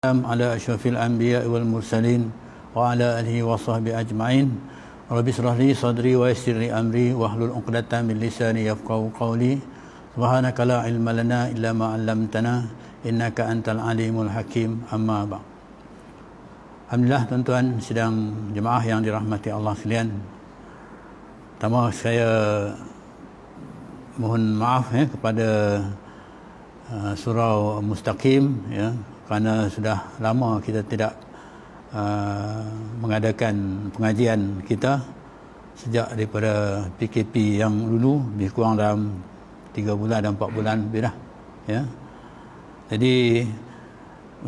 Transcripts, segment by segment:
على أشرف الأنبياء والمرسلين وعلى آله وصحبه أجمعين. رب اشرح لي صدري ويسر لي أمري واحلل عقدة من لساني يفقهوا قولي. سبحانك لا علم لنا إلا ما علمتنا إنك أنت العليم الحكيم. أما بعد. Alhamdulillah tuan-tuan sidang jemaah yang dirahmati Allah sekalian. Pertama saya mohon maaf kepada surau Mustaqim kerana sudah lama kita tidak mengadakan pengajian kita sejak daripada PKP yang dulu, lebih kurang dalam 3 bulan dan 4 bulan lebih dah Jadi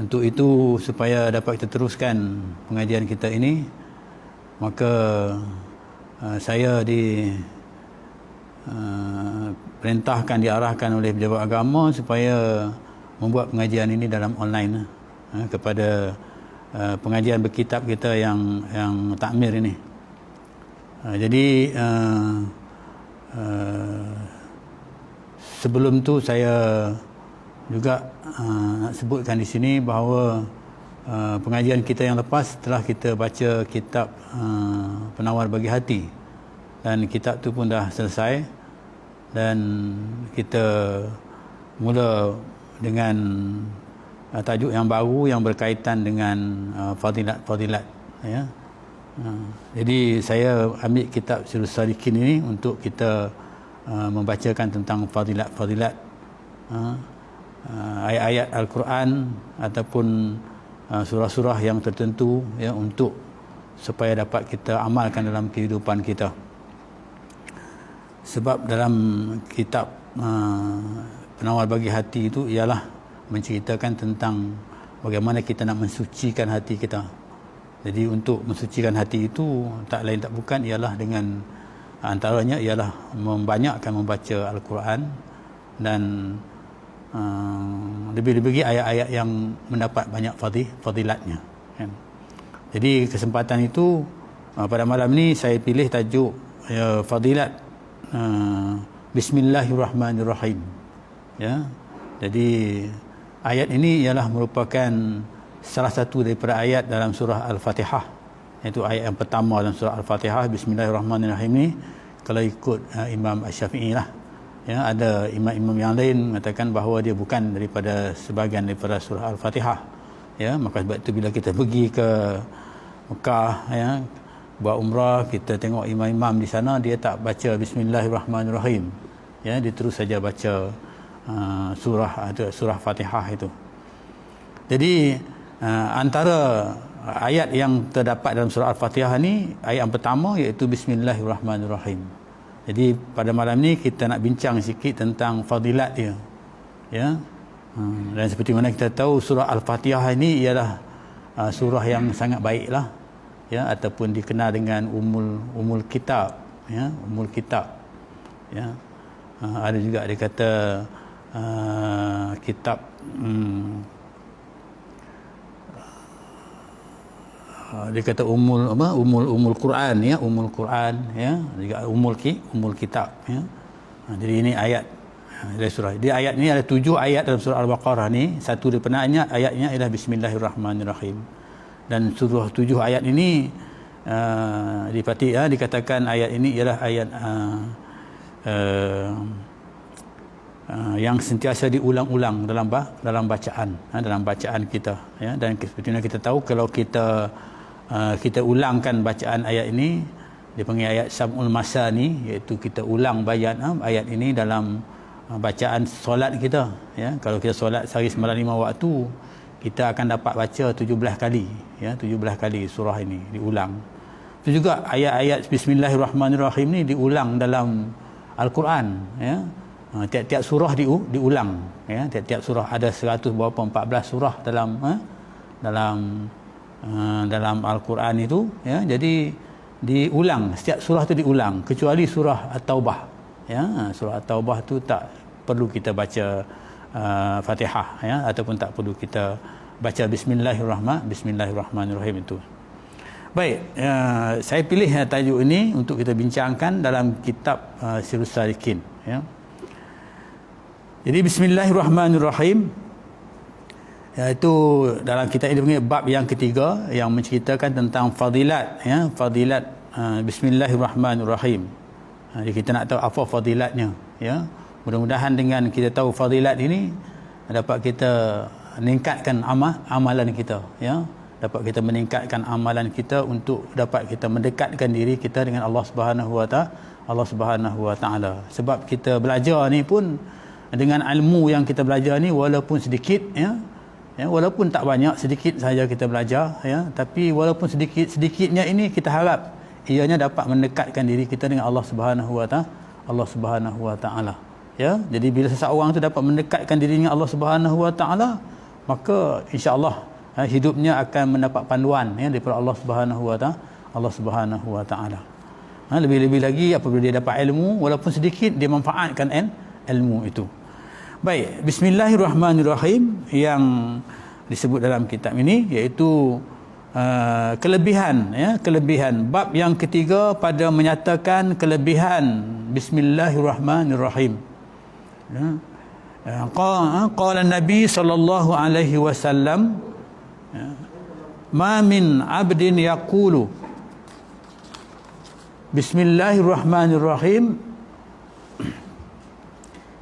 untuk itu, supaya dapat kita teruskan pengajian kita ini, maka saya perintahkan, diarahkan oleh pejabat agama supaya membuat pengajian ini dalam online kepada pengajian berkitab kita yang takmir ini. Jadi sebelum tu saya juga nak sebutkan di sini bahawa pengajian kita yang lepas telah kita baca kitab Penawar Bagi Hati, dan kitab tu pun dah selesai, dan kita mula dengan tajuk yang baru yang berkaitan dengan fadilat-fadilat Jadi saya ambil kitab Sirrus Salikin ini untuk kita membacakan tentang fadilat-fadilat ayat-ayat Al-Quran ataupun surah-surah yang tertentu untuk supaya dapat kita amalkan dalam kehidupan kita. Sebab dalam kitab Penawar Bagi Hati itu ialah menceritakan tentang bagaimana kita nak mensucikan hati kita. Jadi untuk mensucikan hati itu tak lain tak bukan ialah dengan antaranya ialah membanyakkan membaca Al-Quran dan lebih-lebih ayat-ayat yang mendapat banyak fadilatnya. Jadi kesempatan itu pada malam ni saya pilih tajuk fadilat Bismillahirrahmanirrahim. Jadi ayat ini ialah merupakan salah satu daripada ayat dalam surah Al-Fatihah, iaitu ayat yang pertama dalam surah Al-Fatihah. Bismillahirrahmanirrahim ni kalau ikut Imam Asy-Syafi'i lah, ada imam-imam yang lain mengatakan bahawa dia bukan daripada sebahagian daripada surah Al-Fatihah. Maka sebab itu bila kita pergi ke Mekah buat umrah, kita tengok imam-imam di sana dia tak baca Bismillahirrahmanirrahim. Dia terus saja baca surah Fatihah itu. Jadi antara ayat yang terdapat dalam surah Al-Fatihah ni, ayat yang pertama iaitu Bismillahirrahmanirrahim. Jadi pada malam ni kita nak bincang sikit tentang fadilat dia. Dan seperti mana kita tahu, surah Al-Fatihah ini ialah surah yang sangat baiklah, ataupun dikenal dengan Ummul Kitab, Ummul Kitab. Ada juga dia kata kitab dia kata Ummul Quran, Ummul Quran, juga Ummul Kitab. Jadi ini ayat dari surah. Di ayat ini ada 7 ayat dalam surah Al-Baqarah ni. Satu daripada ayatnya ialah Bismillahirrahmanirrahim. Dan surah 7 ayat ini dikatakan ayat ini ialah ayat yang sentiasa diulang-ulang dalam bacaan kita, dan seperti mana kita tahu, kalau kita ulangkan bacaan ayat ini, dipanggil ayat Sam'ul Masani, iaitu kita ulang ayat ini dalam bacaan solat kita. Kalau kita solat sehari semalam 5 waktu, kita akan dapat baca 17 kali, 17 kali surah ini diulang. Itu juga ayat-ayat Bismillahirrahmanirrahim ni diulang dalam Al-Quran. Tiap-tiap surah diulang. Tiap-tiap surah ada 100 berapa 14 surah dalam Al-Quran itu. Jadi diulang, setiap surah itu diulang, kecuali surah At-Taubah. Surah At-Taubah tu tak perlu kita baca Fatihah, ataupun tak perlu kita baca Bismillahirrahmanirrahim itu. Baik, saya pilih tajuk ini untuk kita bincangkan dalam kitab Sirrus Salikin. Jadi Bismillahirrahmanirrahim. iaitu dalam kitab ini panggil bab yang ketiga yang menceritakan tentang fadilat, ya, fadilat bismillahirrahmanirrahim. Jadi kita nak tahu apa fadilatnya, ya. Mudah-mudahan dengan kita tahu fadilat ini dapat kita meningkatkan amalan kita, ya. Dapat kita meningkatkan amalan kita untuk dapat kita mendekatkan diri kita dengan Allah Subhanahu wa taala. Sebab kita belajar ni pun dengan ilmu yang kita belajar ni walaupun sedikit, ya, walaupun tak banyak, sedikit saja kita belajar, ya, tapi walaupun sedikitnya ini kita harap ianya dapat mendekatkan diri kita dengan Allah Subhanahu wa taala. Ya, jadi bila seseorang tu dapat mendekatkan diri dengan Allah Subhanahu wa taala, maka insya-Allah hidupnya akan mendapat panduan, ya, daripada Allah Subhanahu wa taala. Lebih-lebih lagi apabila dia dapat ilmu walaupun sedikit, dia manfaatkan ilmu itu. Baik, bismillahirrahmanirrahim yang disebut dalam kitab ini iaitu kelebihan, ya, kelebihan bab yang ketiga pada menyatakan kelebihan bismillahirrahmanirrahim. Qala Nabi sallallahu alaihi wasallam, ma min 'abdin yaqulu bismillahirrahmanirrahim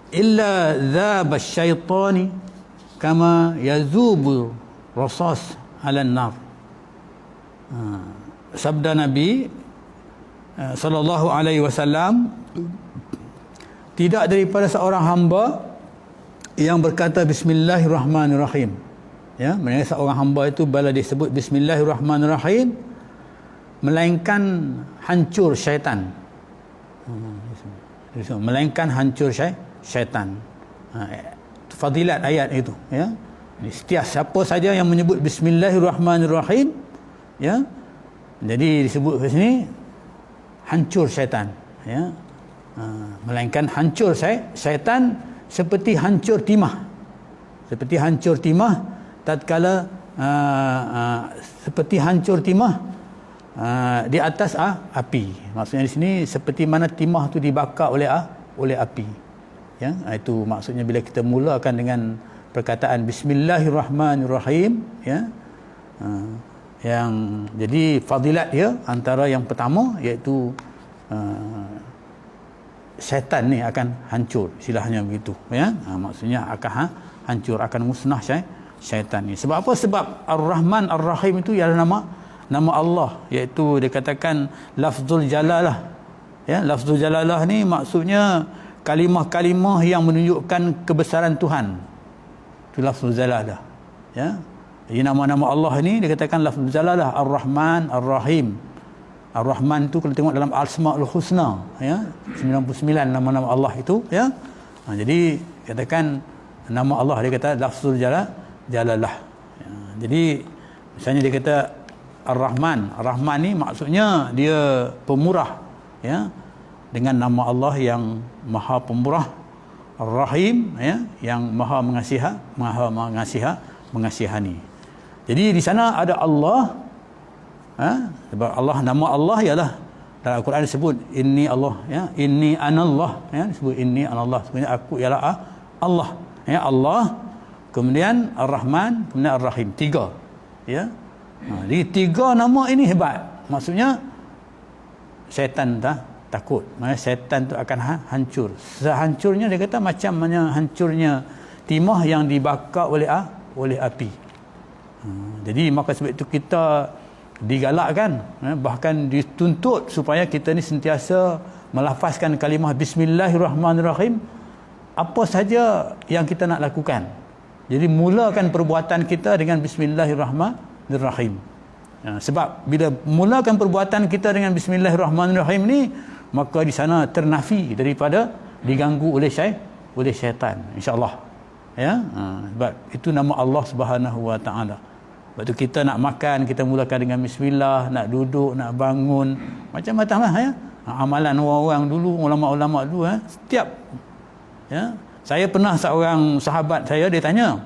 illa dhaba asy-syaitani kama yazubu rasas 'ala an-nar. Sabda Nabi sallallahu alaihi wasallam, tidak daripada seorang hamba yang berkata bismillahirrahmanirrahim, ya, maksudnya seorang hamba itu bila disebut bismillahirrahmanirrahim melainkan hancur syaitan, melainkan hancur syaitan. Fadilat ayat itu, ya. Setiap siapa saja yang menyebut bismillahirrahmanirrahim, ya, jadi disebut ke sini hancur syaitan, ya. Melainkan hancur syaitan seperti hancur timah, tatkala seperti hancur timah di atas api. Maksudnya di sini seperti mana timah tu dibakar oleh api, ya. Itu maksudnya bila kita mulakan dengan perkataan bismillahirrahmanirrahim, ya. Yang jadi fadilat dia antara yang pertama iaitu syaitan ni akan hancur, istilahnya begitu, ya. Maksudnya akan hancur, akan musnah syaitan ni. Sebab apa? Sebab Ar-Rahman Ar-Rahim itu ialah nama Allah, iaitu dikatakan lafzul jalalah, ya. Lafzul jalalah ni maksudnya kalimah-kalimah yang menunjukkan kebesaran Tuhan. Itu lafzul jalalah, ya. Jadi nama-nama Allah ni dikatakan lafzul jalalah, Ar-Rahman Ar-Rahim. Ar-Rahman tu kalau tengok dalam Al-Asmaul Husna, ya, 99 nama-nama Allah itu, ya. Jadi katakan nama Allah, dia kata lafzul jalalah. Ya, jadi misalnya dia kata Ar-Rahman. Ar-Rahman ni maksudnya dia pemurah, ya, dengan nama Allah yang Maha Pemurah. Ar-Rahim, ya, yang Maha mengasihani. Jadi di sana ada Allah, sebab Allah, nama Allah ialah dalam Al-Quran disebut inni Allah, ya, inni anallah, ya, disebut inni anallah, sebenarnya aku ialah Allah, ya, Allah, kemudian Ar-Rahman, kemudian Ar-Rahim, tiga, ya. Jadi tiga nama ini hebat, maksudnya syaitan takut, maksudnya syaitan tu akan hancur. Sehancurnya dia kata macam mana hancurnya timah yang dibakar oleh api. Jadi maka sebab itu kita digalakkan, bahkan dituntut supaya kita ni sentiasa melafazkan kalimah bismillahirrahmanirrahim apa saja yang kita nak lakukan. Jadi mulakan perbuatan kita dengan bismillahirrahmanirrahim. Sebab bila mulakan perbuatan kita dengan bismillahirrahmanirrahim ni, maka di sana ternafi daripada diganggu oleh syaitan, insya-Allah, ya. Sebab itu nama Allah Subhanahu wa taala. Waktu kita nak makan, kita mulakan dengan bismillah, nak duduk, nak bangun, macam-macam lah, ya. Amalan orang-orang dulu, ulama-ulama dulu, setiap, ya. Saya pernah seorang sahabat saya, dia tanya,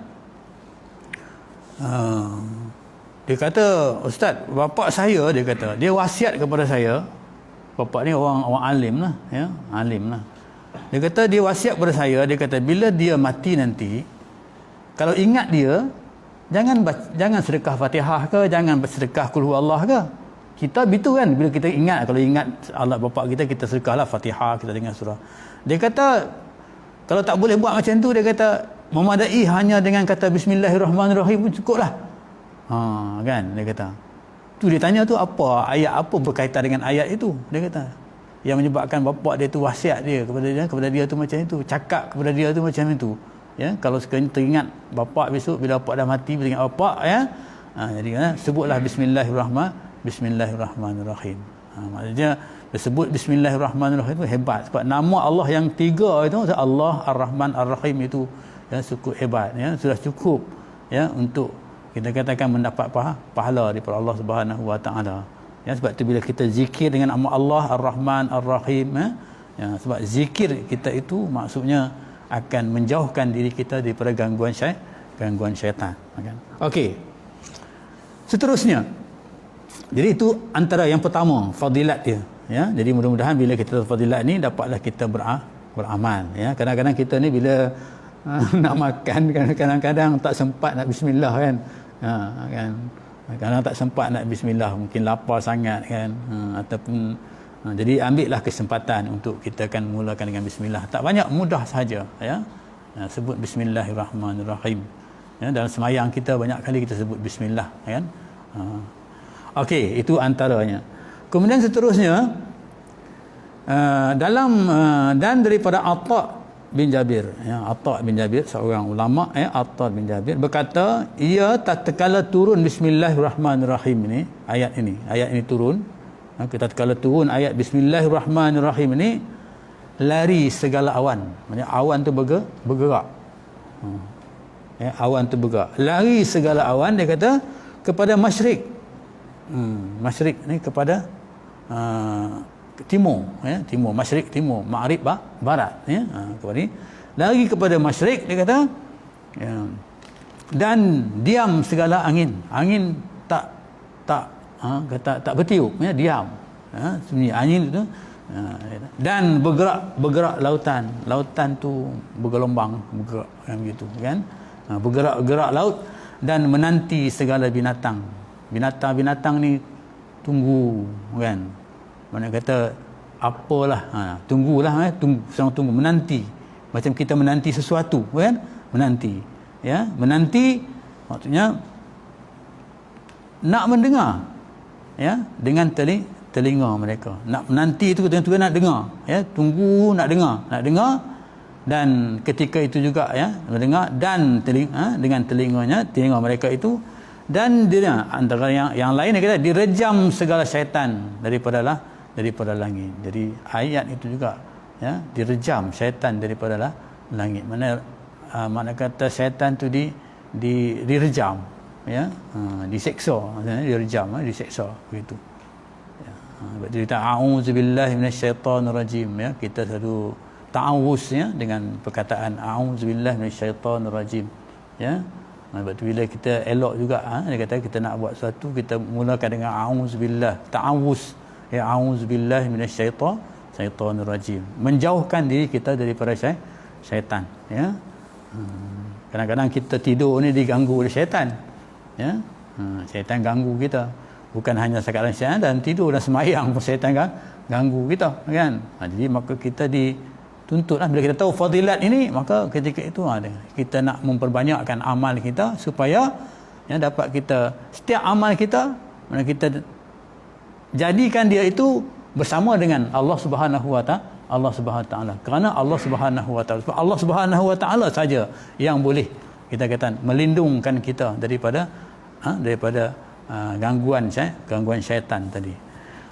dia kata, Ustaz, bapak saya, dia kata, dia wasiat kepada saya, bapak ni orang alim lah, ya, alim lah. Dia kata dia wasiat kepada saya, dia kata bila dia mati nanti, kalau ingat dia, jangan sedekah Fatihah ke, jangan sedekah Qul huwallah ke. Kita begitu kan, bila kita ingat, kalau ingat Allah bapa kita, kita sedekahlah Fatihah, kita dengar surah. Dia kata kalau tak boleh buat macam tu, dia kata memadai hanya dengan kata bismillahirrahmanirrahim pun cukuplah. Kan dia kata. Tu dia tanya tu apa ayat apa berkaitan dengan ayat itu. Dia kata yang menyebabkan bapa dia tu wasiat dia kepada dia tu macam itu, cakap kepada dia tu macam itu. Ya, kalau sekiranya teringat bapa besok bila bapa dah mati, bila ingat bapa ya. Jadi sebutlah Bismillahirrahmanirrahim. Maksudnya disebut Bismillahirrahmanirrahim itu hebat sebab nama Allah yang tiga itu, Allah Ar-Rahman Ar-Rahim itu ya cukup hebat ya, sudah cukup ya untuk kita katakan mendapat pahala daripada Allah Subhanahu Wa Taala. Ya, sebab tu bila kita zikir dengan nama Allah Ar-Rahman Ar-Rahim ya, sebab zikir kita itu maksudnya akan menjauhkan diri kita daripada gangguan syaitan kan. Okey. Seterusnya, jadi itu antara yang pertama fadilat dia ya. Jadi mudah-mudahan bila kita fadilat ni dapatlah kita beramal ya. Kadang-kadang kita ni bila nak makan kadang-kadang tak sempat nak bismillah kan. Kan kadang tak sempat nak bismillah, mungkin lapar sangat kan, ataupun jadi ambillah kesempatan untuk kita akan mulakan dengan bismillah. Tak banyak, mudah saja ya. Sebut bismillahirrahmanirrahim ya, dalam semayang kita banyak kali kita sebut bismillah kan. Okey, itu antaranya. Kemudian seterusnya dan daripada Atha bin Jabir ya, Atha bin Jabir seorang ulama ya, Atha bin Jabir berkata, ia tatkala turun bismillahirrahmanirrahim ini, ayat ini turun, tatkala turun ayat bismillahirrahmanirrahim ini, lari segala awan. Maksudnya awan tu bergerak. Ya, awan tu bergerak. Lari segala awan, dia kata kepada masyrik. Masyrik ni kepada timur ya, timur, masyrik timur, maghrib barat ya, kepada ni lari kepada masyrik, dia kata ya, dan diam segala angin tak bertiup ya, diam ya, sebenarnya angin itu dan bergerak lautan tu bergelombang, bergerak kan begitu kan, bergerak laut, dan menanti segala binatang ni tunggu kan. Mana kata apalah, tunggulah tunggu menanti, macam kita menanti sesuatu kan, menanti ya, menanti maksudnya nak mendengar ya, dengan telinga mereka. Nak menanti itu tentu nak dengar ya, tunggu nak dengar, dan ketika itu juga ya mendengar, dan dengan telinga mereka itu, dan dia antara yang lain dia kata direjam segala syaitan daripada langit. Jadi ayat itu juga ya, direjam syaitan daripada langit. Mana kata syaitan tu direjam ya, diseksa, maksudnya direjam, diseksa begitu ya. Cerita a'udzubillahi minasyaitonirrajim ya, kita selalu ta'awuz ya dengan perkataan a'udzubillahi minasyaitonirrajim ya. Sebab tu bila kita elok juga dia kata kita nak buat sesuatu, kita mulakan dengan a'udzubillah, ta'awuz ya, a'udzubillahi minasyaitonirrajim, menjauhkan diri kita daripada syaitan ya. Kadang-kadang kita tidur ni diganggu oleh syaitan ya. Syaitan ganggu kita, bukan hanya sekadar syaitan, dan tidur dan semayang pun syaitan ganggu kita kan. Jadi maka kita dituntutlah, bila kita tahu fadilat ini, maka ketika itu kita nak memperbanyakkan amal kita supaya ya, dapat kita setiap amal kita mana kita jadikan dia itu bersama dengan Allah Subhanahu Wa Taala. Kerana Allah Subhanahu Wa Taala, Allah Subhanahu Wa Taala saja yang boleh kita kata melindungkan kita daripada gangguan syaitan tadi.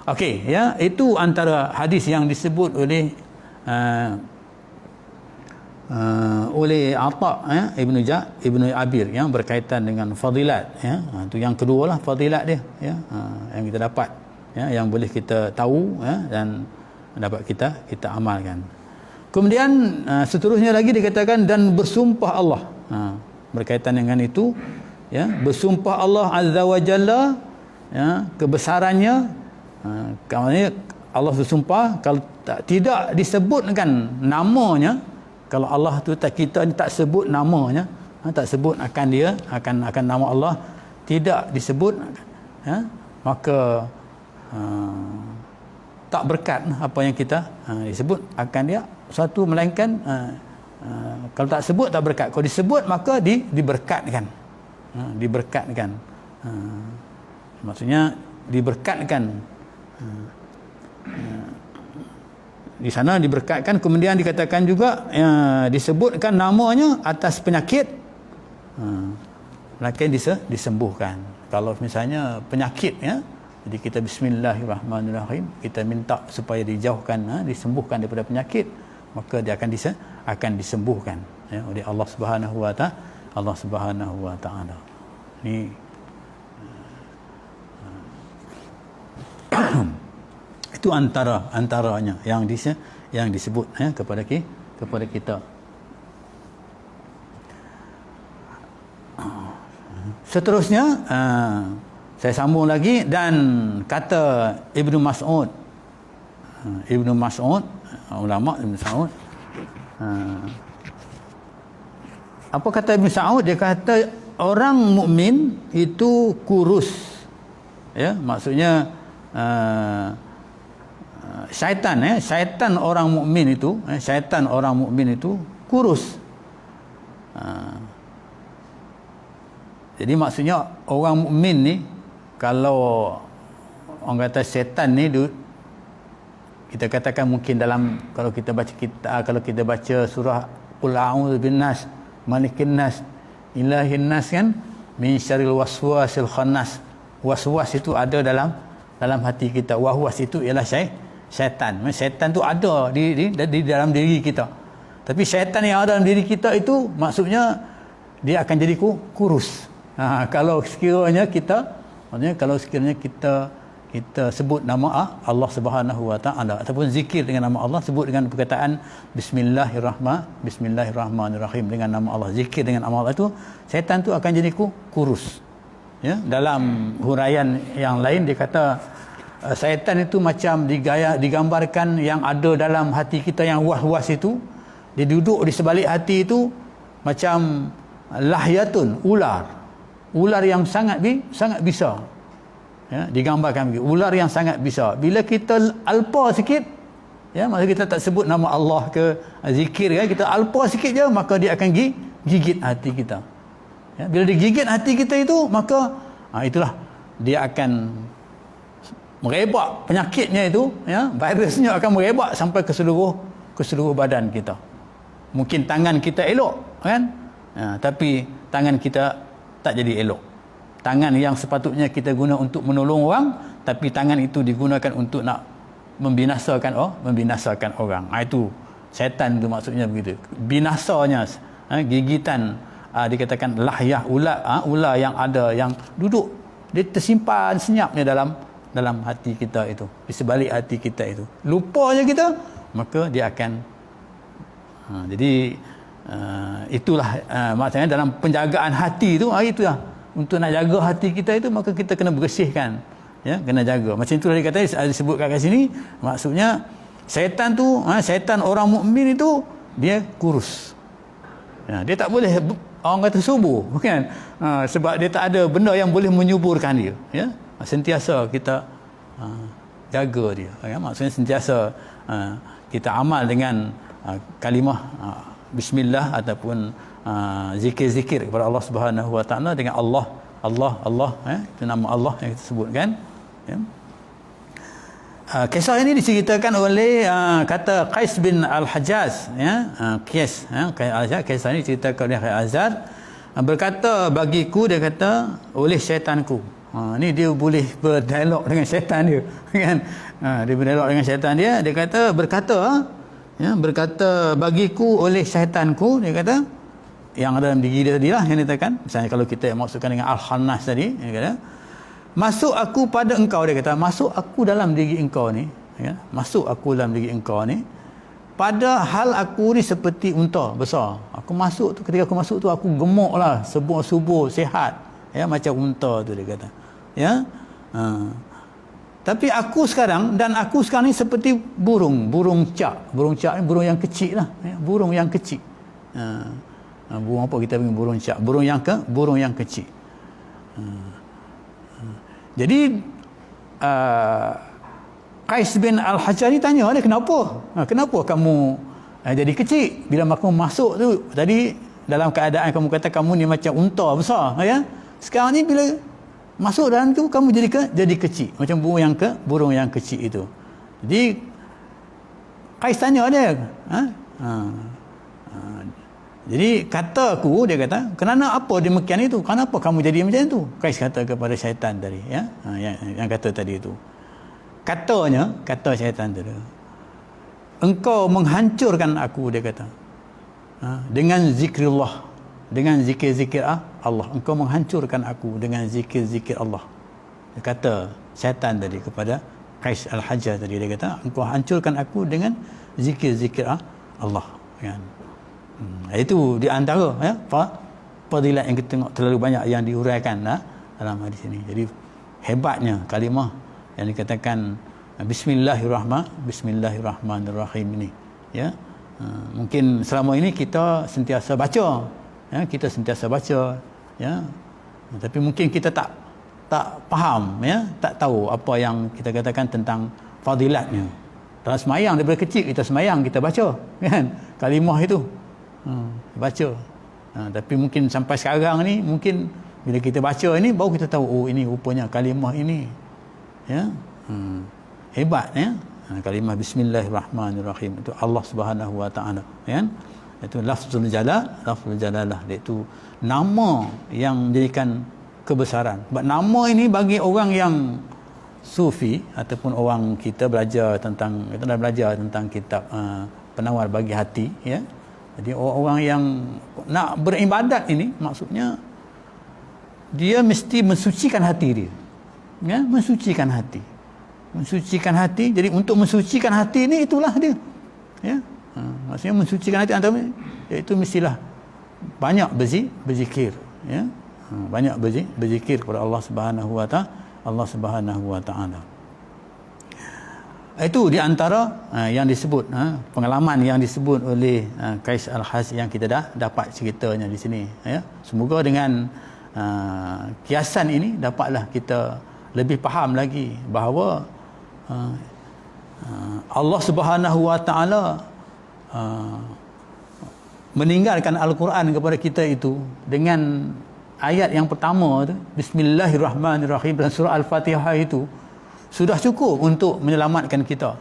Okey ya, itu antara hadis yang disebut oleh Atha ya, Ibnu Abir yang berkaitan dengan fadilat ya. Itu yang kedua lah fadilat dia ya, yang kita dapat ya, yang boleh kita tahu ya, dan dapat kita amalkan. Kemudian seterusnya lagi dikatakan dan bersumpah Allah berkaitan dengan itu ya, bersumpah Allah Azza wa Jalla ya, kebesarannya. Kalau Allah bersumpah, kalau tidak disebutkan namanya, kalau Allah tu kita tak sebut namanya, tak sebut akan dia, akan nama Allah, tidak disebut, maka tak berkat apa yang kita disebut akan dia satu, melainkan kalau tak sebut tak berkat, kalau disebut maka diberkatkan. Diberkatkan, maksudnya diberkatkan. Di sana diberkatkan, kemudian dikatakan juga disebutkan namanya atas penyakit, melainkan disembuhkan. Kalau misalnya penyakit, jadi kita bismillahirrahmanirrahim, kita minta supaya dijauhkan, disembuhkan daripada penyakit, maka dia akan disembuhkan oleh Allah Subhanahu wa taala. Allah Subhanahu wa taala. Ini itu antaranya yang disebut kepada kita. Seterusnya saya sambung lagi, dan kata Ibnu Mas'ud, ulama Ibnu Mas'ud, apa kata Ibnu Mas'ud? Dia kata orang mukmin itu kurus, maksudnya syaitan orang mukmin itu kurus. Jadi maksudnya orang mukmin ni, kalau orang kata syaitan ni, kita katakan mungkin dalam, kalau kita baca surah Qul a'udzu binnas malikin nas ilahin nas, kan, min syarril waswasil khannas. Waswas itu ada dalam hati kita. Wahwas itu ialah syaitan. Syaitan tu ada di dalam diri kita. Tapi syaitan yang ada dalam diri kita itu maksudnya dia akan jadi kurus. Kalau sekiranya kita sebut nama Allah Subhanahu wa taala ataupun zikir dengan nama Allah, sebut dengan perkataan bismillahirrahmanirrahim dengan nama Allah, zikir dengan nama Allah, itu syaitan tu akan jadi kurus. Dalam huraian yang lain dia kata syaitan itu macam digambarkan yang ada dalam hati kita yang was-was itu, dia duduk di sebalik hati itu macam lahyatun, ular yang sangat bisa. Digambarkan begitu, ular yang sangat bisa. Bila kita alpa sikit, maka kita tak sebut nama Allah ke zikir, kita alpa sikit je, maka dia akan gigit hati kita. Bila dia gigit hati kita itu, maka itulah dia akan merebak penyakitnya itu, virusnya akan merebak sampai ke seluruh badan kita. Mungkin tangan kita elok, kan, tapi tangan kita tak jadi elok. Tangan yang sepatutnya kita guna untuk menolong orang, tapi tangan itu digunakan untuk nak membinasakan orang. Itu syaitan tu maksudnya begitu. Binasanya, gigitan, dikatakan lahyah, ular yang ada, yang duduk, dia tersimpan senyapnya dalam hati kita itu, di sebalik hati kita itu. Lupanya kita, maka dia akan jadi itulah maksudnya dalam penjagaan hati itu, itulah untuk nak jaga hati kita itu, maka kita kena bersihkan, kena jaga. Macam itulah dia kata, disebut kat sini, maksudnya syaitan tu, syaitan orang mukmin itu dia kurus. Dia tak boleh, orang kata subur, kan? Sebab dia tak ada benda yang boleh menyuburkan dia. Sentiasa kita jaga dia. Maksudnya sentiasa kita amal dengan kalimah bismillah ataupun zikir-zikir kepada Allah Subhanahu wa taala dengan Allah, itu nama Allah yang kita sebutkan. Kisah ini diceritakan oleh kata Qais bin Al-Hajjaz, kisah ini diceritakan oleh Al-Azhar, berkata bagiku, dia kata, oleh syaitanku. Ni dia boleh berdialog dengan syaitan dia, kan? Dia berdialog dengan syaitan dia. Dia kata, berkata bagiku oleh syaitanku, dia kata, yang ada dalam diri dia tadilah yang dikatakan. Misalnya kalau kita maksudkan dengan Al-Khannas tadi, dia kata, masuk aku pada engkau, dia kata, masuk aku dalam diri engkau ni, masuk aku dalam diri engkau ni, padahal aku ni seperti unta besar. Aku masuk tu, ketika aku masuk tu, aku gemuk lah, subur sihat, macam unta tu, dia kata. Tapi aku sekarang ni seperti burung cak ni burung yang kecil lah, burung yang kecil. Burung apa kita panggil burung syak? Burung yang kecil. Jadi Qais bin Al-Hajjaj ni tanya dia, kenapa kamu jadi kecil bila kamu masuk tu tadi dalam keadaan kamu kata kamu ni macam unta besar, ya, sekarang ni bila masuk dalam tu kamu jadi kecil macam burung yang kecil itu. Jadi Qais tanya dia, jadi kata aku, dia kata, kerana apa demikian itu? Kenapa kamu jadi macam tu? Qais kata kepada syaitan tadi, ya, yang kata tadi itu. Kata syaitan tadi, engkau menghancurkan aku, dia kata, dengan zikrillah, dengan zikir-zikir Allah. Engkau menghancurkan aku dengan zikir-zikir Allah. Dia kata syaitan tadi kepada Qais Al-Hajjaj tadi, dia kata, engkau hancurkan aku dengan zikir-zikir Allah, kan. Itu di antara, ya, fadilat yang kita tengok terlalu banyak yang diuraikan dalam hadis ini. Jadi hebatnya kalimah yang dikatakan Bismillahirrahmanirrahim ini, ya. Mungkin selama ini kita sentiasa baca, ya, tapi mungkin kita tak faham, ya, tak tahu apa yang kita katakan tentang fadilatnya. Dalam semayang, daripada kecil kita semayang, kita baca, kan, kalimah itu baca. Tapi mungkin sampai sekarang ni, mungkin bila kita baca ini baru kita tahu, oh ini rupanya kalimah ini, ya. Hebat, ya, kalimah Bismillahirrahmanirrahim itu Allah Subhanahu wa taala, ya. Itu lafzul jalalah, iaitu nama yang menjadikan kebesaran. Sebab nama ini bagi orang yang sufi ataupun orang kita belajar tentang kitab penawar bagi hati, ya. Jadi orang-orang yang nak beribadat ini, maksudnya dia mesti mensucikan hati dia, ya, mensucikan hati. Jadi untuk mensucikan hati ini, itulah dia, ya. Maksudnya mensucikan hati antara iaitu mestilah banyak berzikir, ya. Banyak berzikir kepada Allah Subhanahu wa taala. Itu di antara yang disebut, pengalaman yang disebut oleh Qais Al-Hajjaj yang kita dah dapat ceritanya di sini, ya. Semoga dengan kiasan ini dapatlah kita lebih faham lagi bahawa Allah Subhanahu wa taala meninggalkan Al-Quran kepada kita itu dengan ayat yang pertama tu, Bismillahirrahmanirrahim, dan surah Al-Fatihah itu sudah cukup untuk menyelamatkan kita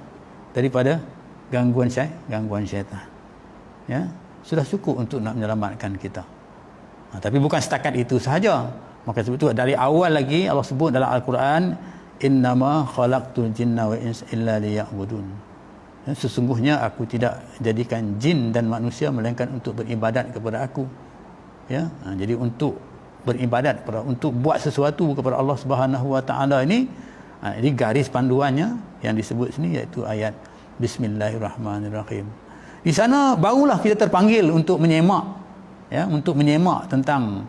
daripada gangguan syaitan, ya. Sudah cukup untuk nak menyelamatkan kita. Tapi bukan setakat itu sahaja. Maka sebab itu dari awal lagi Allah sebut dalam Al-Quran, innama khalaqtul jinna wa insa illa liya'budun, ya, sesungguhnya aku tidak jadikan jin dan manusia melainkan untuk beribadat kepada aku, ya. Jadi untuk beribadat, untuk buat sesuatu kepada Allah Subhanahu wa taala ini, ini garis panduannya yang disebut sini, iaitu ayat Bismillahirrahmanirrahim. Di sana barulah kita terpanggil untuk menyemak, ya, untuk menyemak tentang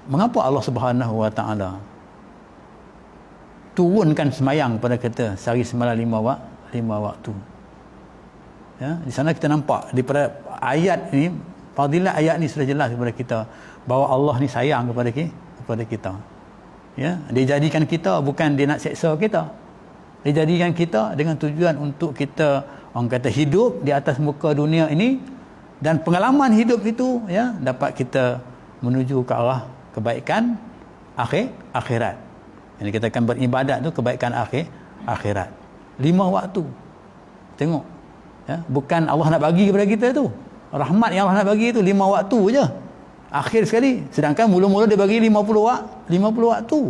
mengapa Allah Subhanahu wa taala turunkan semayang pada kita sehari semalam 5 waktu. Ya, di sana kita nampak daripada ayat ini, fadilat ayat ini sudah jelas kepada kita bahawa Allah ni sayang kepada kita. Ya, dia jadikan kita bukan dia nak seksa kita. Dia jadikan kita dengan tujuan untuk kita, orang kata, hidup di atas muka dunia ini, dan pengalaman hidup itu, ya, dapat kita menuju ke arah kebaikan akhirat. Yang dikatakan beribadat tu kebaikan akhirat. 5 waktu. Tengok, ya, bukan Allah nak bagi kepada kita tu. Rahmat yang Allah nak bagi itu 5 waktu je. Akhir sekali. Sedangkan mula-mula dia bagi 50 waktu.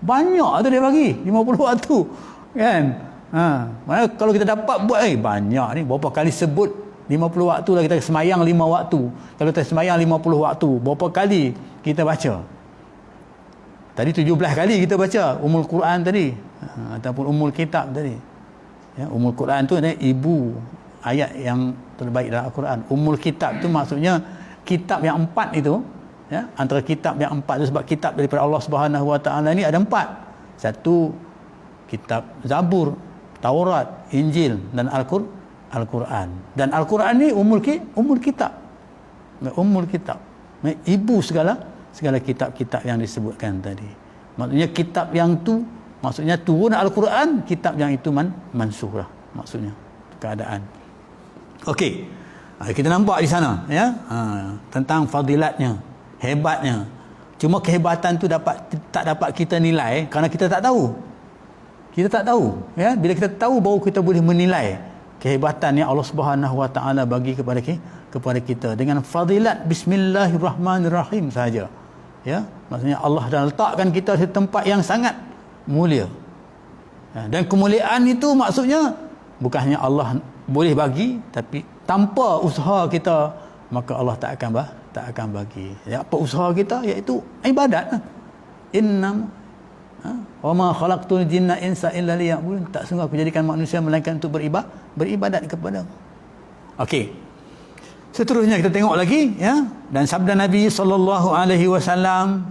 Banyak tu dia bagi 50 waktu. Kan? Mana kalau kita dapat buat banyak ni, berapa kali sebut 50 waktu lah, kita semayang 5 waktu. Kalau kita semayang 50 waktu, berapa kali kita baca? Tadi 17 kali kita baca Ummul Quran tadi, ataupun Ummul Kitab tadi. Ya, Ummul Quran tu adalah ibu ayat yang terbaik dalam Al-Quran. Ummul Kitab tu maksudnya kitab yang 4 itu, ya, antara kitab yang 4 itu, sebab kitab daripada Allah Subhanahu wa taala ni ada 4. Satu kitab Zabur, Taurat, Injil dan Al-Quran. Dan Al-Quran ni umul kitab. Ummul kitab, ibu segala kitab-kitab yang disebutkan tadi. Maksudnya kitab yang tu, maksudnya turun Al-Quran, kitab yang itu mansuh lah maksudnya keadaan. Okey, kita nampak di sana ya, tentang fadilatnya, hebatnya. Cuma kehebatan tu tak dapat kita nilai kerana kita tak tahu. Kita tak tahu ya. Bila kita tahu baru kita boleh menilai kehebatan yang Allah Subhanahu Wa Taala bagi kepada kita dengan fadilat bismillahirrahmanirrahim saja. Ya, maksudnya Allah dah letakkan kita di tempat yang sangat mulia. Ya, dan kemuliaan itu maksudnya bukan hanya Allah boleh bagi, tapi tanpa usaha kita maka Allah tak akan bagi. Ya, apa usaha kita? Iaitu ibadat. Innam wa ma khalaqtul jinna insa illa liya'budun. Tak sungguh aku jadikan manusia melainkan untuk beribadat kepada-Mu. Okey. Seterusnya kita tengok lagi ya, dan sabda Nabi sallallahu alaihi wasallam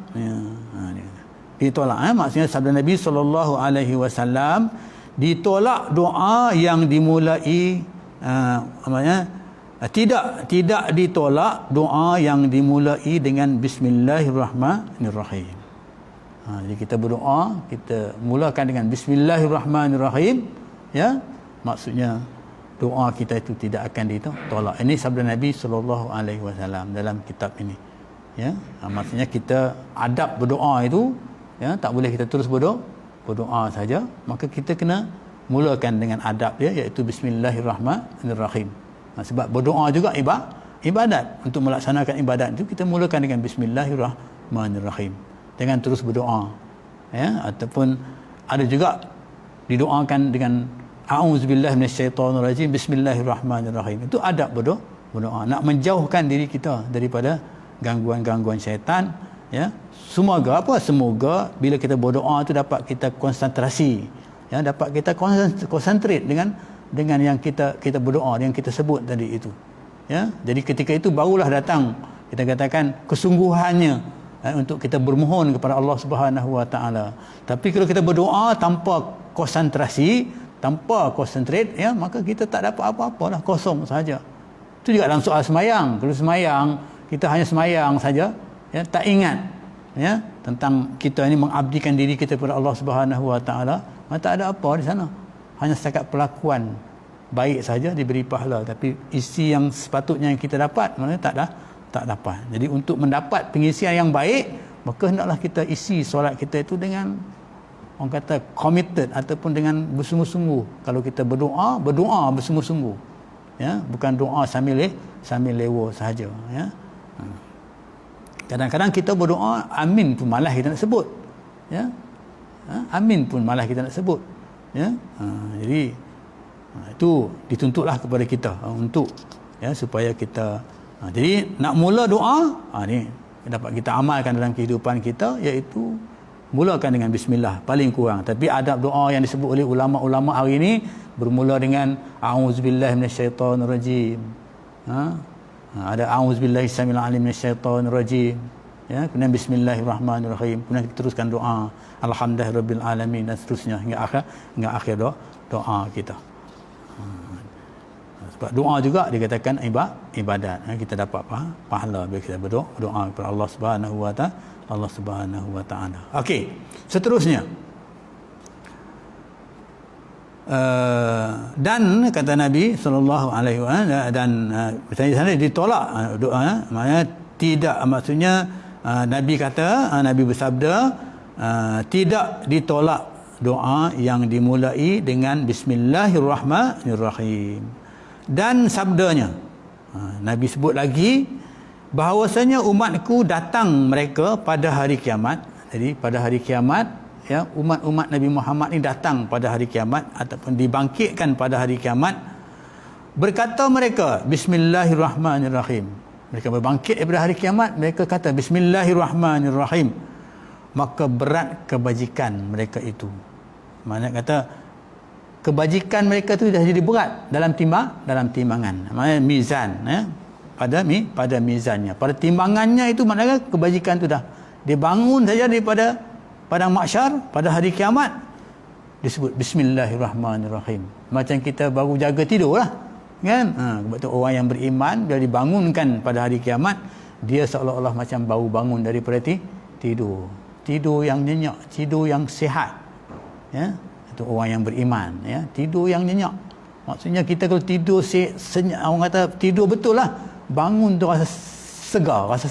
ditolak maksudnya sabda Nabi sallallahu alaihi wasallam ditolak doa yang dimulai tidak ditolak doa yang dimulai dengan bismillahirrahmanirrahim. Jadi kita berdoa, kita mulakan dengan bismillahirrahmanirrahim ya, maksudnya doa kita itu tidak akan ditolak. Ini sabda Nabi sallallahu alaihi wasallam dalam kitab ini. Ya, maksudnya kita adab berdoa itu ya, tak boleh kita terus berdoa saja, maka kita kena mulakan dengan adab dia, iaitu bismillahirrahmanirrahim. Sebab berdoa juga ibadat. Untuk melaksanakan ibadat itu kita mulakan dengan bismillahirrahmanirrahim. Jangan terus berdoa. Ya, ataupun ada juga didoakan dengan a'udzubillahi minasyaitonirrajim bismillahirrahmanirrahim. Itu adab berdoa, nak menjauhkan diri kita daripada gangguan-gangguan syaitan ya. Semoga bila kita berdoa tu dapat kita konsentrasi ya, dapat kita konsentrate dengan yang kita berdoa, yang kita sebut tadi itu ya. Jadi ketika itu barulah datang kita katakan kesungguhannya untuk kita bermohon kepada Allah Subhanahu Wa Taala. Tapi kalau kita berdoa tanpa konsentrasi, tanpa konsentrate ya, maka kita tak dapat apa-apa lah, kosong saja. Itu juga dalam soal semayang. Kalau semayang kita hanya semayang saja ya, tak ingat ya tentang kita ini mengabdikan diri kita kepada Allah Subhanahu Wa Taala, maka tak ada apa di sana. Hanya setakat pelakuan baik saja diberi pahala, tapi isi yang sepatutnya yang kita dapat maknanya tak dapat. Jadi untuk mendapat pengisian yang baik, maka hendaklah kita isi solat kita itu dengan orang kata committed ataupun dengan bersungguh-sungguh. Kalau kita berdoa bersungguh-sungguh ya, bukan doa sambil lewa sahaja ya. Kadang-kadang kita berdoa amin pun malah kita nak sebut ya. Amin pun malah kita nak sebut ya. Jadi itu dituntutlah kepada kita untuk ya, supaya kita jadi nak mula doa ni dapat kita amalkan dalam kehidupan kita, iaitu mulakan dengan bismillah paling kurang. Tapi adab doa yang disebut oleh ulama-ulama hari ini bermula dengan a'udzubillahi minasyaitonirrajim. Ada a'udzubillahi samil alim minasyaitonirrajim ya, kemudian bismillahirrahmanirrahim, kemudian kita teruskan doa alhamdulillahirabbil alamin dan seterusnya hingga akhir doa kita. Sebab doa juga dikatakan ibadat. Kita dapat pahala bila kita berdoa kepada Allah Subhanahu Wa Taala. Okey, seterusnya dan kata Nabi sallallahu alaihi wasallam, dan misalnya sana ditolak doa, maknanya tidak, maksudnya Nabi kata, Nabi bersabda tidak ditolak doa yang dimulai dengan bismillahirrahmanirrahim. Dan sabdanya Nabi sebut lagi bahawasanya umatku datang mereka pada hari kiamat. Jadi pada hari kiamat ya, umat-umat Nabi Muhammad ni datang pada hari kiamat ataupun dibangkitkan pada hari kiamat. Berkata mereka bismillahirrahmanirrahim. Mereka berbangkit daripada hari kiamat, mereka kata bismillahirrahmanirrahim. Maka berat kebajikan mereka itu. Maknanya kata kebajikan mereka tu dah jadi berat dalam timbangan. Maknanya mizan ya. Pada mizannya, pada timbangannya itu, maknanya kebajikan tu dah dibangun saja daripada padang mahsyar pada hari kiamat disebut bismillahirrahmanirrahim. Macam kita baru jaga tidur lah kan? Sebab tu orang yang beriman bila dibangunkan pada hari kiamat, dia seolah-olah macam baru bangun daripada tidur yang nyenyak, tidur yang sihat, ya. Itu orang yang beriman, ya, tidur yang nyenyak. Maksudnya kita kalau tidur senyap, orang kata tidur betul lah, bangun tu rasa segar, rasa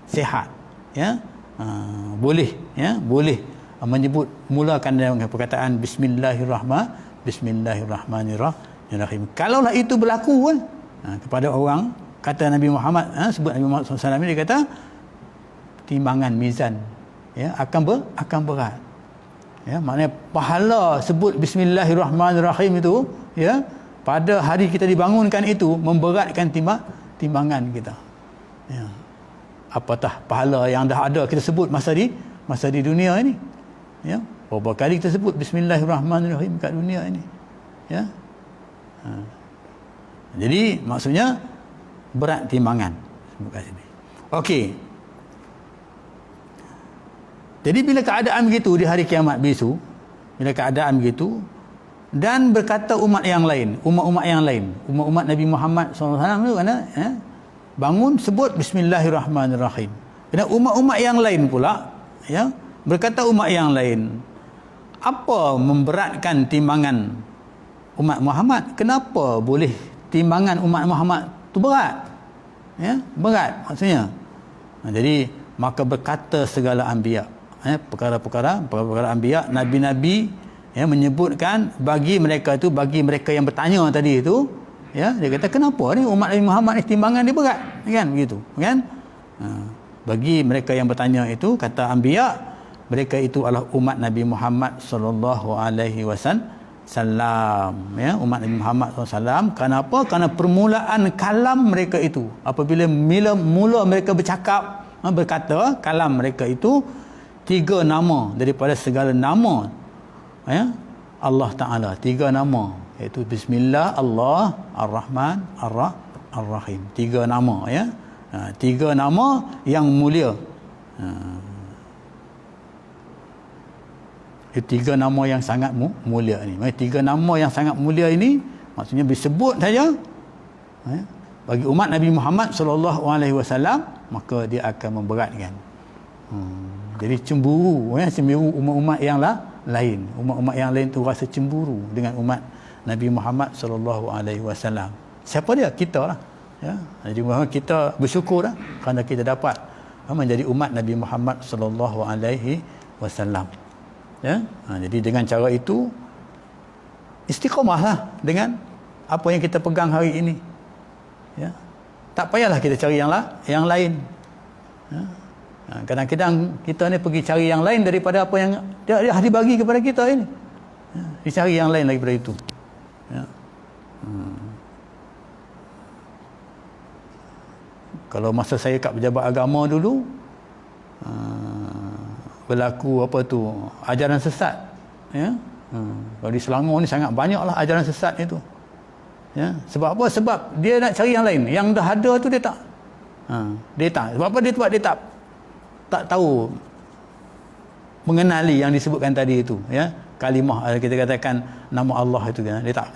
sihat, ya. Boleh, ya, boleh menyebut, mulakan dengan perkataan Bismillahirrahmanirrahim. Kalaulah itu berlaku kan, kepada orang, kata Nabi Muhammad, sebut Nabi Muhammad SAW ni, dia kata timbangan mizan, ya, akan berat, ya. Maknanya pahala sebut Bismillahirrahmanirrahim itu, ya, pada hari kita dibangunkan itu memberatkan timbangan kita, ya. Apatah pahala yang dah ada kita sebut masa di dunia ini, ya. Berapa kali kita sebut Bismillahirrahmanirrahim kat dunia ini, ya. Jadi maksudnya berat timbangan. Okey. Jadi bila keadaan begitu di hari kiamat besok, bila keadaan begitu, dan berkata umat yang lain, umat Nabi Muhammad SAW tu kan, bangun sebut Bismillahirrahmanirrahim. Dan umat-umat yang lain pula, ya, berkata umat yang lain, apa memberatkan timbangan umat Muhammad? Kenapa boleh timbangan umat Muhammad tu berat? Ya, berat maksudnya. Jadi maka berkata segala anbiya, perkara-perkara anbiya, nabi-nabi, ya, menyebutkan bagi mereka yang bertanya tadi itu, ya, dia kata kenapa ni umat Nabi Muhammad ni timbangan dia berat, kan, begitu, kan. Bagi mereka yang bertanya itu, kata anbiya, mereka itu adalah umat Nabi Muhammad sallallahu alaihi wasallam, ya, umat Nabi Muhammad SAW. Kenapa? Kerana permulaan kalam mereka itu, apabila mula mereka bercakap, berkata, kalam mereka itu 3 nama daripada segala nama, ya, Allah Ta'ala, 3 nama, iaitu Bismillah, Allah, Ar-Rahman, Ar-Rahim. 3 nama, ya. 3 nama yang mulia. Itu 3 nama yang sangat mulia ni. 3 nama yang sangat mulia ini maksudnya disebut saja, ya, bagi umat Nabi Muhammad SAW, maka dia akan memberatkan. Jadi cemburu, ya, cemburu umat-umat yang lain. Umat-umat yang lain tu rasa cemburu dengan umat Nabi Muhammad SAW. Siapa dia? Kita lah, ya. Jadi kita bersyukur lah kerana kita dapat menjadi umat Nabi Muhammad SAW, ya. Jadi dengan cara itu istiqamahlah dengan apa yang kita pegang hari ini, ya. Tak payahlah kita cari yang lain, ya. Kadang-kadang kita ni pergi cari yang lain daripada apa yang dia dibagi kepada kita ini, ya. Dicari yang lain daripada itu, ya. Kalau masa saya kat pejabat agama dulu, berlaku apa tu, ajaran sesat, ya. Kalau di Selangor ni sangat banyaklah ajaran sesat itu, ya. Sebab apa? Sebab dia nak cari yang lain, yang dah ada tu dia tak, sebab apa? Dia tak tahu mengenali yang disebutkan tadi itu, ya, kalimah, kita katakan nama Allah itu, kan, dia tak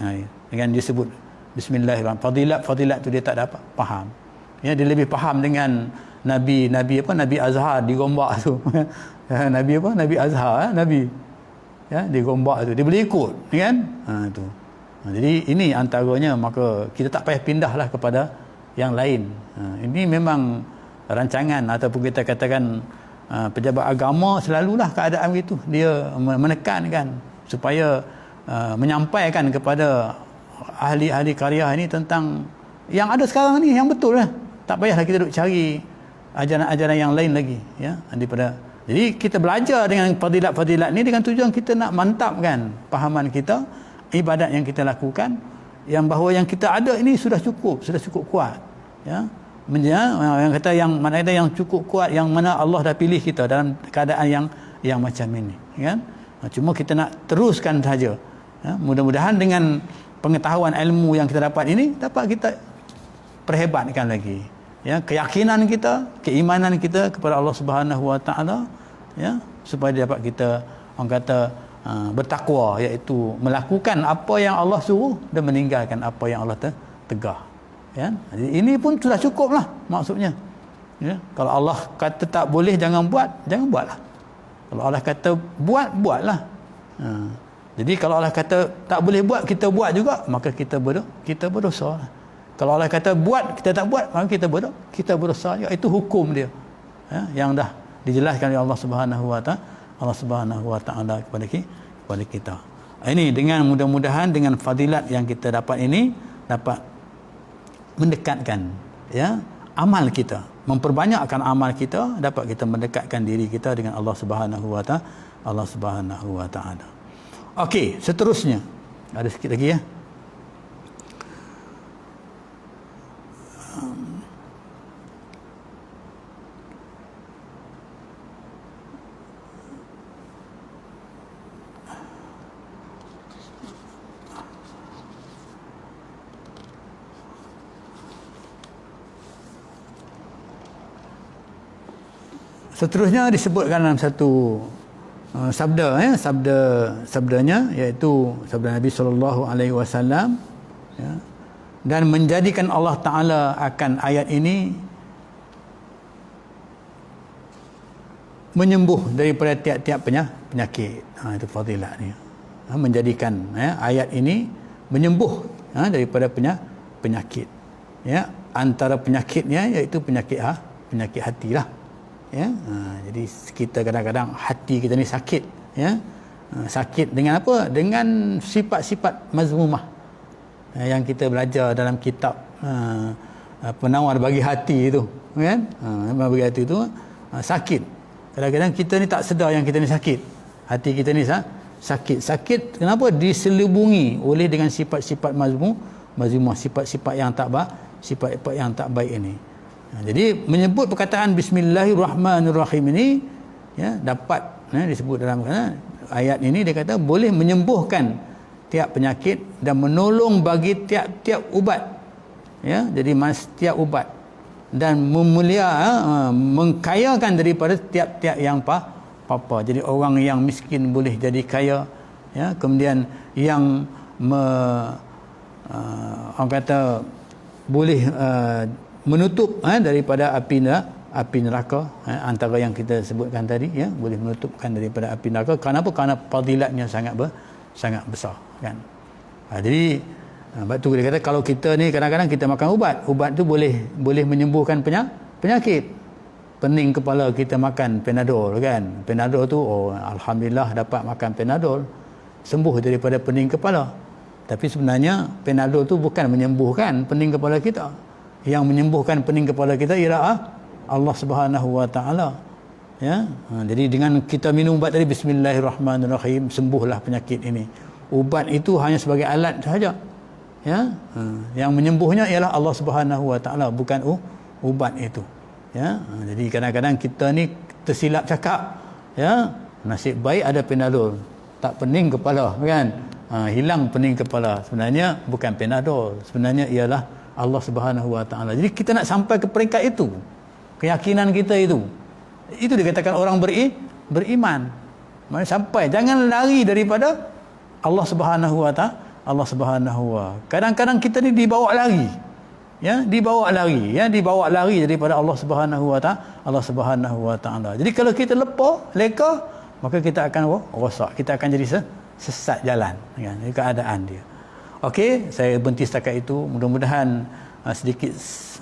dengan dia sebut Bismillahirrahmanirrahim, fadilat tu dia tak dapat faham, ya. Dia lebih faham dengan Nabi Azhar digombak tu. Nabi Azhar, Nabi, ya, digombak tu, dia boleh ikut, kan, tu. Jadi ini antaranya, maka kita tak payah pindahlah kepada yang lain. Ini memang rancangan ataupun kita katakan pejabat agama selalulah keadaan begitu, dia menekankan supaya menyampaikan kepada ahli-ahli karya ini tentang yang ada sekarang ni, yang betul lah. Tak payahlah kita duk cari ajaran-ajaran yang lain lagi, ya, daripada. Jadi kita belajar dengan fadilat-fadilat ni dengan tujuan kita nak mantapkan fahaman kita, ibadat yang kita lakukan, yang bahawa yang kita ada ini sudah cukup kuat, ya. Yang kata yang mana ada yang cukup kuat, yang mana Allah dah pilih kita dalam keadaan yang macam ini, kan. Cuma kita nak teruskan saja, ya. Mudah-mudahan dengan pengetahuan ilmu yang kita dapat ini dapat kita perhebatkan lagi, ya, keyakinan kita, keimanan kita kepada Allah Subhanahu Wa Taala, ya, supaya dapat kita, orang kata, bertakwa, iaitu melakukan apa yang Allah suruh dan meninggalkan apa yang Allah tegah. Ya, jadi ini pun sudah cukup lah maksudnya. Ya, kalau Allah kata tak boleh jangan buatlah. Kalau Allah kata buatlah. Jadi kalau Allah kata tak boleh buat, kita buat juga, maka kita berdosa. Kalau Allah kata buat, kita tak buat, maka kita berdosa juga. Itu hukum dia. Ya, yang dah dijelaskan oleh Allah Subhanahu wa taala kepada kita. Ini dengan mudah-mudahan dengan fadilat yang kita dapat ini dapat mendekatkan ya amal kita, memperbanyakkan amal kita, dapat kita mendekatkan diri kita dengan Allah Subhanahu wa taala. Okey, seterusnya ada sikit lagi ya. Seterusnya disebutkan dalam satu sabdanya, iaitu sabda Nabi sallallahu alaihi wasallam, ya, dan menjadikan Allah Taala akan ayat ini menyembuh daripada tiap-tiap penyakit. Itu fadilat ni. Menjadikan ayat ini menyembuh daripada penyakit. Ya, antara penyakitnya iaitu penyakit hatilah. Ya, jadi kita kadang-kadang hati kita ni sakit, ya. Sakit dengan apa? Dengan sifat-sifat mazmumah yang kita belajar dalam kitab penawar bagi hati itu, kan? Penawar bagi hati itu sakit. Kadang-kadang kita ni tak sedar yang kita ni sakit. Hati kita ni sakit. Kenapa? Diselubungi oleh dengan sifat-sifat mazmumah, sifat-sifat yang tak baik ini. Jadi menyebut perkataan Bismillahirrahmanirrahim ini ya dapat disebut dalam ayat ini, dia kata boleh menyembuhkan tiap penyakit dan menolong bagi tiap-tiap ubat. Ya, jadi setiap ubat dan mengkayakan daripada tiap-tiap yang apa. Jadi orang yang miskin boleh jadi kaya, ya. Kemudian yang orang kata boleh menutup daripada api neraka, antara yang kita sebutkan tadi, ya, boleh menutupkan daripada api neraka. Kenapa? Kerana fadilatnya sangat besar, kan. Jadi sebab tu dia kata kalau kita ni kadang-kadang kita makan ubat tu boleh menyembuhkan penyakit. Pening kepala kita makan Panadol, kan. Panadol tu alhamdulillah dapat makan Panadol, sembuh daripada pening kepala. Tapi sebenarnya Panadol tu bukan menyembuhkan pening kepala kita. Yang menyembuhkan pening kepala kita ialah Allah Subhanahu wa taala. Ya. Jadi dengan kita minum ubat tadi Bismillahirrahmanirrahim, sembuhlah penyakit ini. Ubat itu hanya sebagai alat sahaja. Ya. Yang menyembuhnya ialah Allah Subhanahu wa taala, bukan ubat itu. Ya. Jadi kadang-kadang kita ni tersilap cakap, ya, nasib baik ada Panadol, tak pening kepala, kan. Hilang pening kepala. Sebenarnya bukan Panadol, sebenarnya ialah Allah Subhanahu wa taala. Jadi kita nak sampai ke peringkat itu. Keyakinan kita itu dikatakan orang beriman. Maksudnya sampai, jangan lari daripada Allah Subhanahu wa taala. Kadang-kadang kita ni dibawa lari. Ya, dibawa lari daripada Allah Subhanahu wa taala. Jadi kalau kita leka, maka kita akan rosak. Kita akan jadi sesat jalan, kan. Ini keadaan dia. Okey, saya berhenti setakat itu. Mudah-mudahan sedikit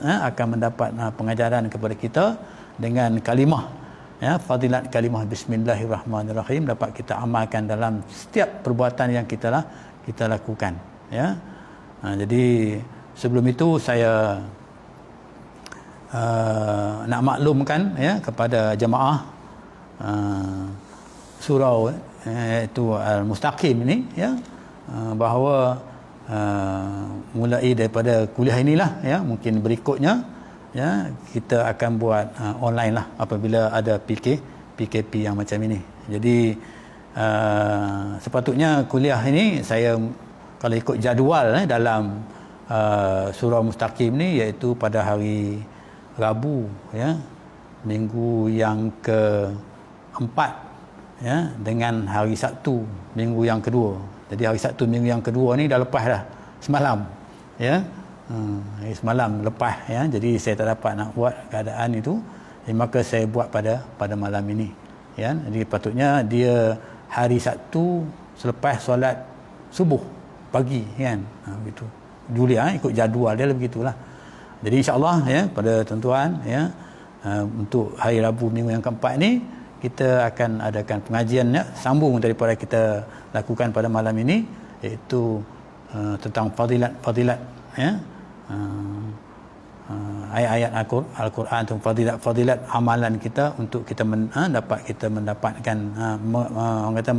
akan mendapat pengajaran kepada kita dengan kalimah, ya, fadilat kalimah Bismillahirrahmanirrahim dapat kita amalkan dalam setiap perbuatan yang kita lakukan, ya. Jadi sebelum itu saya nak maklumkan, ya, kepada jemaah surau iaitu Al-Mustaqim ini, ya, bahawa mulai daripada kuliah inilah, ya, mungkin berikutnya, ya, kita akan buat online lah apabila ada PKP yang macam ini. Jadi sepatutnya kuliah ini saya kalau ikut jadual dalam surau Mustaqim ni, iaitu pada hari Rabu, ya, minggu yang ke-4, ya, dengan hari Sabtu minggu yang kedua. Jadi hari Sabtu minggu yang kedua ni dah lepas dah semalam, ya. semalam lepas ya, jadi saya tak dapat nak buat keadaan itu, maka saya buat pada malam ini ya. Jadi patutnya dia hari Sabtu selepas solat subuh pagi kan, begitu Julia ikut jadual dia begitulah. Jadi insya-Allah ya pada tuan-tuan ya, untuk hari Rabu minggu yang keempat ni kita akan adakan pengajian ya, sambung daripada kita lakukan pada malam ini, iaitu tentang fadilat ya, ayat-ayat Al-Quran, tentang fadilat amalan kita untuk kita mendapatkan orang kata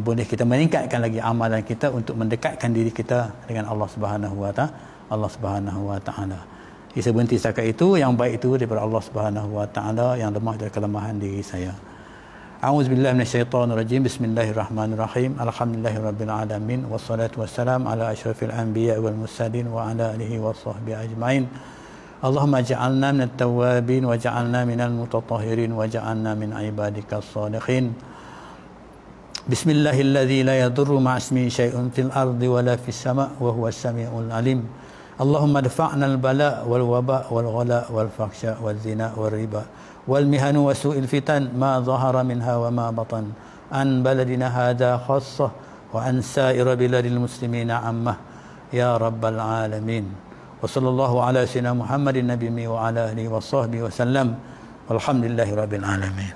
boleh kita meningkatkan lagi amalan kita untuk mendekatkan diri kita dengan Allah Subhanahu wa taala. Saya berhenti setakat itu. Yang baik itu daripada Allah Subhanahu wa taala, yang lemah dari kelemahan diri saya. A'udzubillahi minasyaitonirrajim. Bismillahirrahmanirrahim. Alhamdulillahirabbil alamin, wassalatu wassalamu ala asyrafil anbiya wal mursalin wa ala alihi washabbihi ajmain. Allahumma ja'alna minat tawwabin wa ja'alna minal mutatahhirin wa ja'alna min ibadikas shalihin. Bismillahilladzi la yadurru ma'asmihi syai'un fil ardi wala fis sama' wa huwas samiul alim. Allahumma dafa'na al-bala' wal waba' wal ghala' wal fakhsha' wal zina wal riba wal mihanu wa su'il fitan ma dhahara minha wa ma batan an baladina hadha khassah wa an sa'ir biladil muslimina ammah ya rabbal alamin. Wa sallallahu ala sayyidina Muhammadin nabiyyi wa ala alihi wa sahbihi wa sallam. Walhamdulillahirabbil alamin.